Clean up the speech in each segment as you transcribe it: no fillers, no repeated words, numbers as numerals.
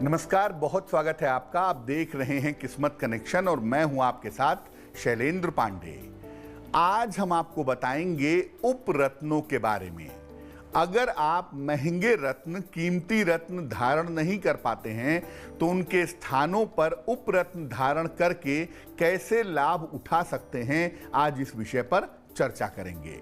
नमस्कार, बहुत स्वागत है आपका। आप देख रहे हैं किस्मत कनेक्शन और मैं हूं आपके साथ शैलेंद्र पांडे। आज हम आपको बताएंगे उपरत्नों के बारे में। अगर आप महंगे रत्न, कीमती रत्न धारण नहीं कर पाते हैं तो उनके स्थानों पर उपरत्न धारण करके कैसे लाभ उठा सकते हैं, आज इस विषय पर चर्चा करेंगे।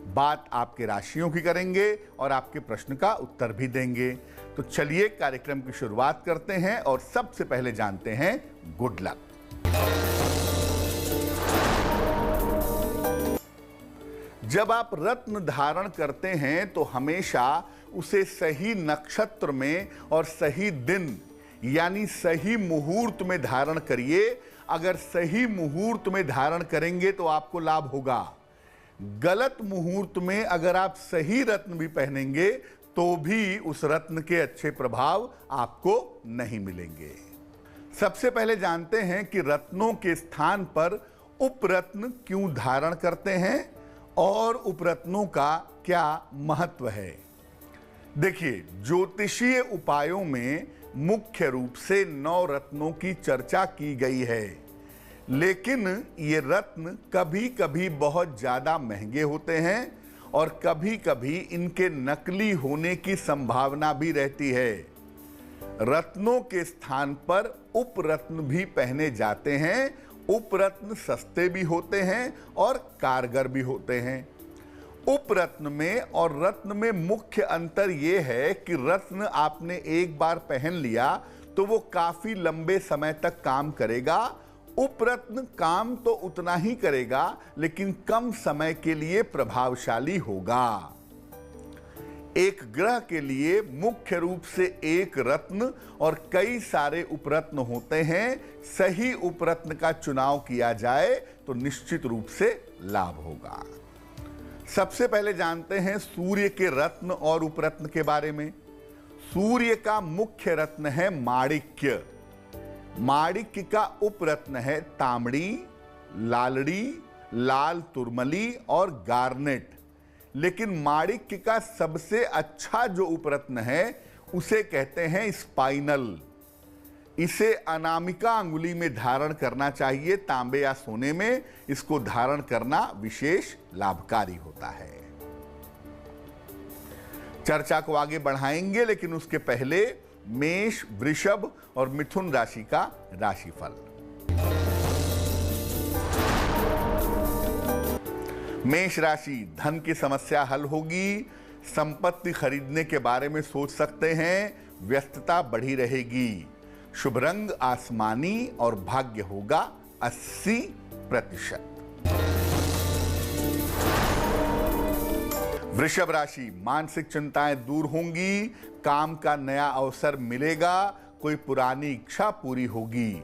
बात आपके राशियों की करेंगे और आपके प्रश्न का उत्तर भी देंगे। तो चलिए कार्यक्रम की शुरुआत करते हैं और सबसे पहले जानते हैं गुड लक। जब आप रत्न धारण करते हैं तो हमेशा उसे सही नक्षत्र में और सही दिन यानी सही मुहूर्त में धारण करिए। अगर सही मुहूर्त में धारण करेंगे तो आपको लाभ होगा। गलत मुहूर्त में अगर आप सही रत्न भी पहनेंगे तो भी उस रत्न के अच्छे प्रभाव आपको नहीं मिलेंगे। सबसे पहले जानते हैं कि रत्नों के स्थान पर उपरत्न क्यों धारण करते हैं और उपरत्नों का क्या महत्व है। देखिए, ज्योतिषीय उपायों में मुख्य रूप से 9 रत्नों की चर्चा की गई है, लेकिन ये रत्न कभी कभी बहुत ज्यादा महंगे होते हैं और कभी कभी इनके नकली होने की संभावना भी रहती है। रत्नों के स्थान पर उपरत्न भी पहने जाते हैं। उपरत्न सस्ते भी होते हैं और कारगर भी होते हैं। उपरत्न में और रत्न में मुख्य अंतर यह है कि रत्न आपने एक बार पहन लिया तो वो काफी लंबे समय तक काम करेगा। उपरत्न काम तो उतना ही करेगा लेकिन कम समय के लिए प्रभावशाली होगा। एक ग्रह के लिए मुख्य रूप से एक रत्न और कई सारे उपरत्न होते हैं। सही उपरत्न का चुनाव किया जाए तो निश्चित रूप से लाभ होगा। सबसे पहले जानते हैं सूर्य के रत्न और उपरत्न के बारे में। सूर्य का मुख्य रत्न है माणिक्य। माणिक्य का उपरत्न है तांबड़ी, लालड़ी, लाल तुरमली और गार्नेट। लेकिन माणिक्य का सबसे अच्छा जो उपरत्न है उसे कहते हैं स्पाइनल। इसे अनामिका अंगुली में धारण करना चाहिए, तांबे या सोने में। इसको धारण करना विशेष लाभकारी होता है। चर्चा को आगे बढ़ाएंगे, लेकिन उसके पहले मेष, वृषभ और मिथुन राशि का राशिफल। मेष राशि, धन की समस्या हल होगी। संपत्ति खरीदने के बारे में सोच सकते हैं। व्यस्तता बढ़ी रहेगी। शुभ रंग आसमानी और भाग्य होगा 80%। वृषभ राशि, मानसिक चिंताएं दूर होंगी। काम का नया अवसर मिलेगा। कोई पुरानी इच्छा पूरी होगी।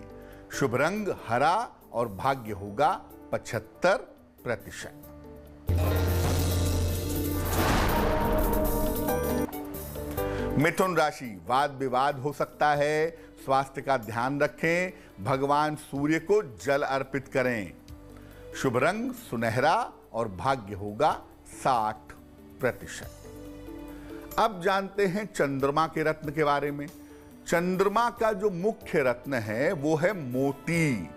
शुभ रंग हरा और भाग्य होगा 75%। मिथुन राशि, वाद विवाद हो सकता है। स्वास्थ्य का ध्यान रखें। भगवान सूर्य को जल अर्पित करें। शुभ रंग सुनहरा और भाग्य होगा 60%। अब जानते हैं चंद्रमा के रत्न के बारे में। चंद्रमा का जो मुख्य रत्न है वो है मोती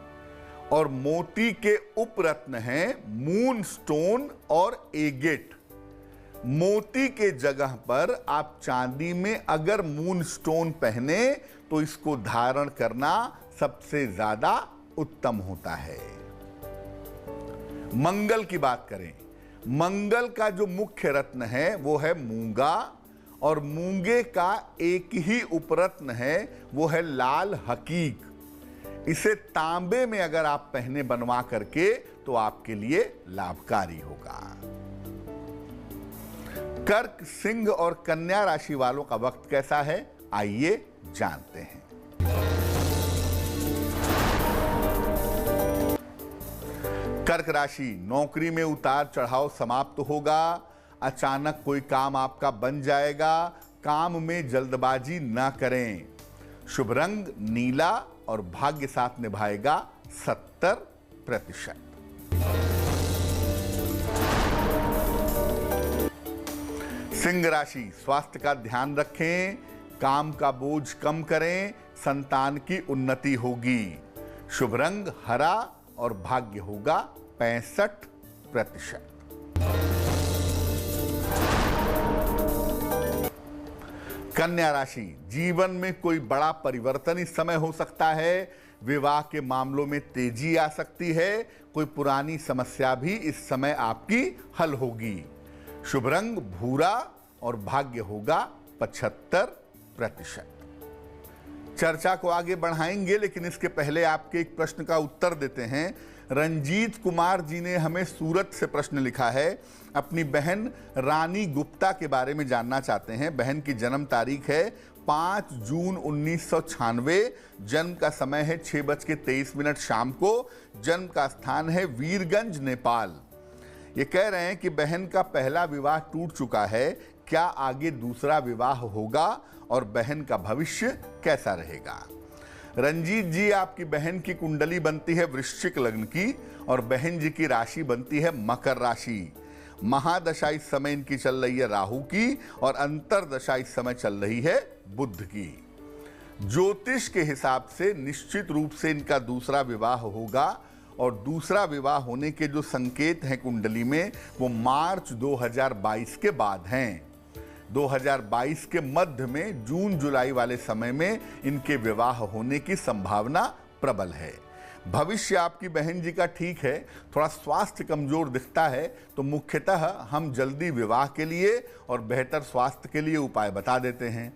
और मोती के उपरत्न हैं मून स्टोन और एगेट। मोती के जगह पर आप चांदी में अगर मून स्टोन पहने तो इसको धारण करना सबसे ज्यादा उत्तम होता है। मंगल की बात करें। मंगल का जो मुख्य रत्न है वो है मूंगा और मूंगे का एक ही उपरत्न है, वो है लाल हकीक। इसे तांबे में अगर आप पहने बनवा करके तो आपके लिए लाभकारी होगा। कर्क, सिंह और कन्या राशि वालों का वक्त कैसा है, आइए जानते हैं। कर्क राशि, नौकरी में उतार चढ़ाव समाप्त होगा। अचानक कोई काम आपका बन जाएगा। काम में जल्दबाजी ना करें। शुभ रंग नीला और भाग्य साथ निभाएगा 70%। सिंह राशि, स्वास्थ्य का ध्यान रखें। काम का बोझ कम करें, संतान की उन्नति होगी। शुभ रंग हरा और भाग्य होगा 65%। कन्या राशि, जीवन में कोई बड़ा परिवर्तन इस समय हो सकता है। विवाह के मामलों में तेजी आ सकती है। कोई पुरानी समस्या भी इस समय आपकी हल होगी। शुभ रंग भूरा और भाग्य होगा 75%। चर्चा को आगे बढ़ाएंगे, लेकिन इसके पहले आपके एक प्रश्न का उत्तर देते हैं। रंजीत कुमार जी ने हमें सूरत से प्रश्न लिखा है। अपनी बहन रानी गुप्ता के बारे में जानना चाहते हैं। बहन की जन्म तारीख है 5 जून 1996। जन्म का समय है 6:23 शाम को। जन्म का स्थान है वीरगंज, नेपाल। ये कह रहे हैं कि बहन का पहला विवाह टूट चुका है। क्या आगे दूसरा विवाह होगा और बहन का भविष्य कैसा रहेगा? रंजीत जी, आपकी बहन की कुंडली बनती है वृश्चिक लग्न की और बहन जी की राशि बनती है मकर राशि। महादशा इस समय इनकी चल रही है राहु की और अंतरदशा इस समय चल रही है बुध की। ज्योतिष के हिसाब से निश्चित रूप से इनका दूसरा विवाह होगा और दूसरा विवाह होने के जो संकेत हैं कुंडली में, वो मार्च 2022 के बाद हैं। 2022 के मध्य में जून जुलाई वाले समय में इनके विवाह होने की संभावना प्रबल है। भविष्य आपकी बहन जी का ठीक है, थोड़ा स्वास्थ्य कमजोर दिखता है, तो मुख्यतः हम जल्दी विवाह के लिए और बेहतर स्वास्थ्य के लिए उपाय बता देते हैं।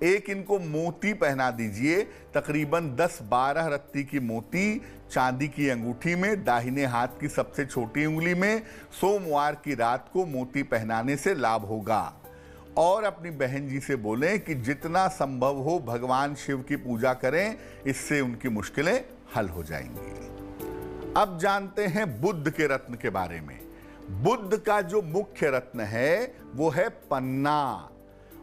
एक इनको मोती पहना दीजिए, तकरीबन 10-12 रत्ती की मोती चांदी की अंगूठी में, दाहिने हाथ की सबसे छोटी उंगली में, सोमवार की रात को मोती पहनाने से लाभ होगा। और अपनी बहन जी से बोलें कि जितना संभव हो भगवान शिव की पूजा करें, इससे उनकी मुश्किलें हल हो जाएंगी। अब जानते हैं बुध के रत्न के बारे में। बुध का जो मुख्य रत्न है वो है पन्ना,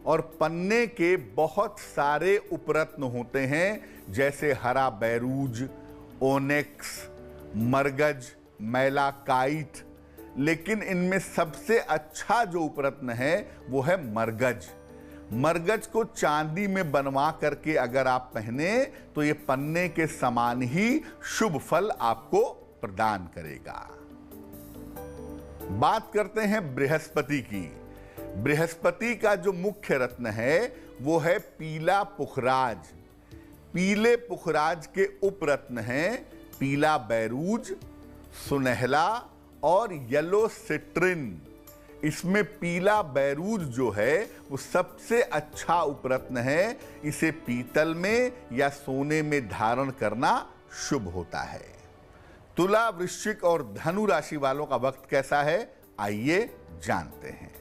और पन्ने के बहुत सारे उपरत्न होते हैं, जैसे हरा बैरूज, ओनेक्स, मरगज, मैलाकाइट। लेकिन इनमें सबसे अच्छा जो उपरत्न है वो है मरगज। मरगज को चांदी में बनवा करके अगर आप पहने तो ये पन्ने के समान ही शुभ फल आपको प्रदान करेगा। बात करते हैं बृहस्पति की। बृहस्पति का जो मुख्य रत्न है वो है पीला पुखराज। पीले पुखराज के उपरत्न हैं पीला बैरूज, सुनहला और येलो सिट्रिन। इसमें पीला बैरूज जो है वो सबसे अच्छा उपरत्न है। इसे पीतल में या सोने में धारण करना शुभ होता है। तुला, वृश्चिक और धनु राशि वालों का वक्त कैसा है, आइए जानते हैं।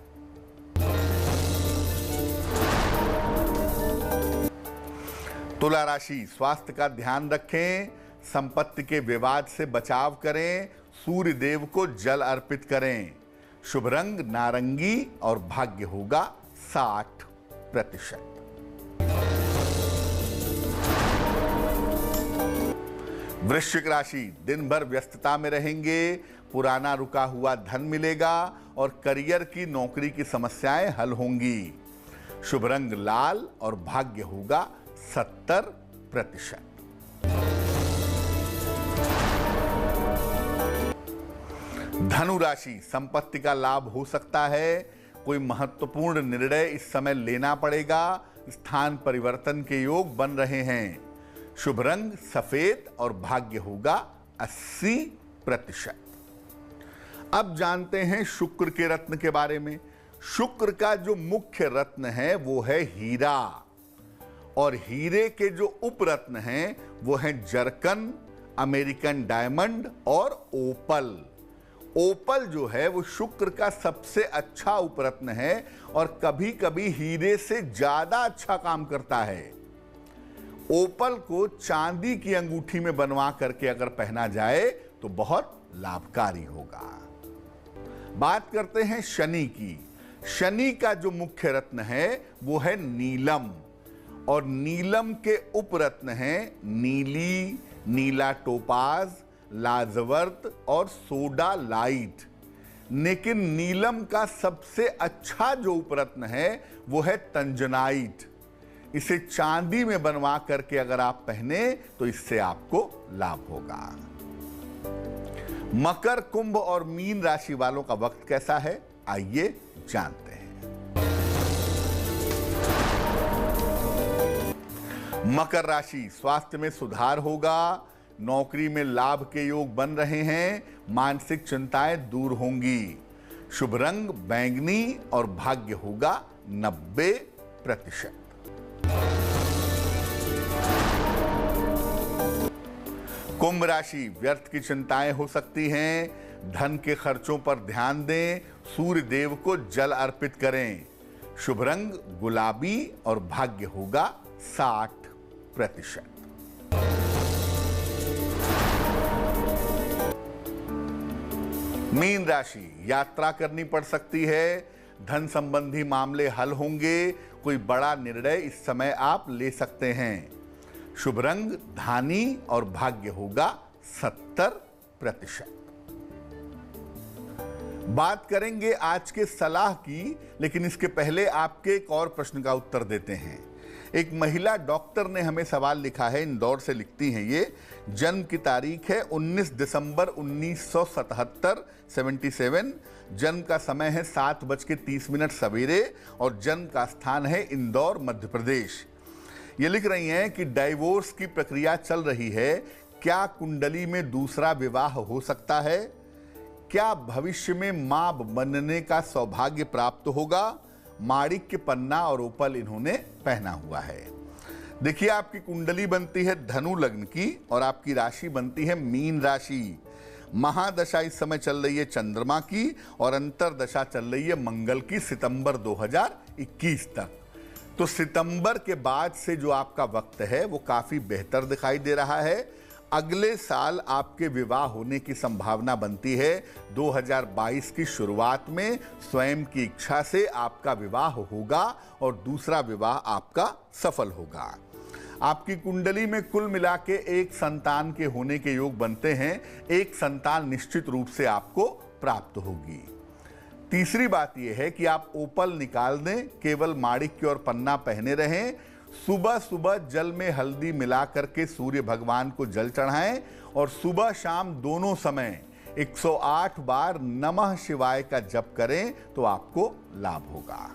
तुला राशि, स्वास्थ्य का ध्यान रखें, संपत्ति के विवाद से बचाव करें, सूर्य देव को जल अर्पित करें। शुभ रंग नारंगी और भाग्य होगा 60%। वृश्चिक राशि, दिन भर व्यस्तता में रहेंगे, पुराना रुका हुआ धन मिलेगा और करियर की नौकरी की समस्याएं हल होंगी। शुभ रंग लाल और भाग्य होगा 70%। धनु राशि, संपत्ति का लाभ हो सकता है। कोई महत्वपूर्ण निर्णय इस समय लेना पड़ेगा। स्थान परिवर्तन के योग बन रहे हैं। शुभ रंग सफेद और भाग्य होगा 80%। अब जानते हैं शुक्र के रत्न के बारे में। शुक्र का जो मुख्य रत्न है वो है हीरा, और हीरे के जो उपरत्न हैं वो हैं जरकन, अमेरिकन डायमंड और ओपल। ओपल जो है वो शुक्र का सबसे अच्छा उपरत्न है और कभी कभी हीरे से ज्यादा अच्छा काम करता है। ओपल को चांदी की अंगूठी में बनवा करके अगर पहना जाए तो बहुत लाभकारी होगा। बात करते हैं शनि की। शनि का जो मुख्य रत्न है वो है नीलम, और नीलम के उपरत्न हैं नीली, नीला टोपाज, लाजवर्त और सोडा लाइट। लेकिन नीलम का सबसे अच्छा जो उपरत्न है वो है तंजनाइट। इसे चांदी में बनवा करके अगर आप पहने तो इससे आपको लाभ होगा। मकर, कुंभ और मीन राशि वालों का वक्त कैसा है, आइए जानते हैं। मकर राशि, स्वास्थ्य में सुधार होगा, नौकरी में लाभ के योग बन रहे हैं, मानसिक चिंताएं दूर होंगी। शुभ रंग बैंगनी और भाग्य होगा 90%। कुंभ राशि, व्यर्थ की चिंताएं हो सकती हैं, धन के खर्चों पर ध्यान दें, सूर्य देव को जल अर्पित करें। शुभ रंग गुलाबी और भाग्य होगा 60%। मीन राशि, यात्रा करनी पड़ सकती है, धन संबंधी मामले हल होंगे, कोई बड़ा निर्णय इस समय आप ले सकते हैं। शुभ रंग धानी और भाग्य होगा 70%। बात करेंगे आज के सलाह की, लेकिन इसके पहले आपके एक और प्रश्न का उत्तर देते हैं। एक महिला डॉक्टर ने हमें सवाल लिखा है, इंदौर से लिखती हैं ये। जन्म की तारीख है 19 दिसंबर 1977, 77। जन्म का समय है 7:30 सवेरे और जन्म का स्थान है इंदौर, मध्य प्रदेश। ये लिख रही हैं कि डाइवोर्स की प्रक्रिया चल रही है, क्या कुंडली में दूसरा विवाह हो सकता है, क्या भविष्य में मां बनने का सौभाग्य प्राप्त होगा। माणिक्य पन्ना और ओपल इन्होंने पहना हुआ है। देखिए, आपकी कुंडली बनती है धनु लग्न की और आपकी राशि बनती है मीन राशि। महादशा इस समय चल रही है चंद्रमा की और अंतरदशा चल रही है मंगल की, सितंबर 2021 तक। तो सितंबर के बाद से जो आपका वक्त है वो काफी बेहतर दिखाई दे रहा है। अगले साल आपके विवाह होने की संभावना बनती है। 2022 की शुरुआत में स्वयं की इच्छा से आपका विवाह होगा और दूसरा विवाह आपका सफल होगा। आपकी कुंडली में कुल मिला के एक संतान के होने के योग बनते हैं। एक संतान निश्चित रूप से आपको प्राप्त होगी। तीसरी बात यह है कि आप ओपल निकाल दें, केवल माणिक्य और पन्ना पहने रहें। सुबह सुबह जल में हल्दी मिला करके सूर्य भगवान को जल चढ़ाएं और सुबह शाम दोनों समय 108 बार नमः शिवाय का जप करें तो आपको लाभ होगा।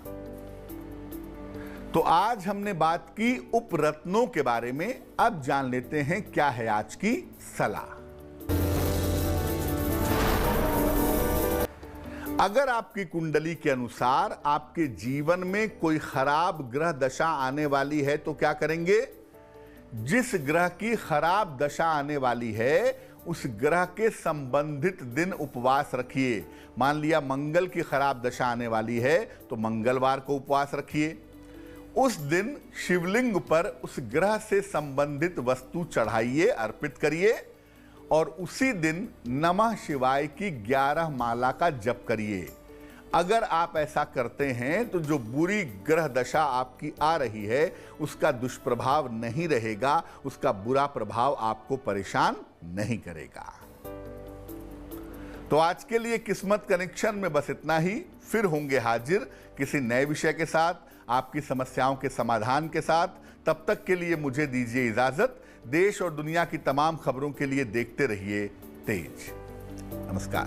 तो आज हमने बात की उपरत्नों के बारे में। अब जान लेते हैं क्या है आज की सलाह। अगर आपकी कुंडली के अनुसार आपके जीवन में कोई खराब ग्रह दशा आने वाली है तो क्या करेंगे? जिस ग्रह की खराब दशा आने वाली है उस ग्रह के संबंधित दिन उपवास रखिए। मान लिया मंगल की खराब दशा आने वाली है तो मंगलवार को उपवास रखिए। उस दिन शिवलिंग पर उस ग्रह से संबंधित वस्तु चढ़ाइए, अर्पित करिए और उसी दिन नमः शिवाय की 11 माला का जप करिए। अगर आप ऐसा करते हैं तो जो बुरी ग्रह दशा आपकी आ रही है उसका दुष्प्रभाव नहीं रहेगा, उसका बुरा प्रभाव आपको परेशान नहीं करेगा। तो आज के लिए किस्मत कनेक्शन में बस इतना ही। फिर होंगे हाजिर किसी नए विषय के साथ, आपकी समस्याओं के समाधान के साथ। तब तक के लिए मुझे दीजिए इजाजत। देश और दुनिया की तमाम खबरों के लिए देखते रहिए तेज। नमस्कार।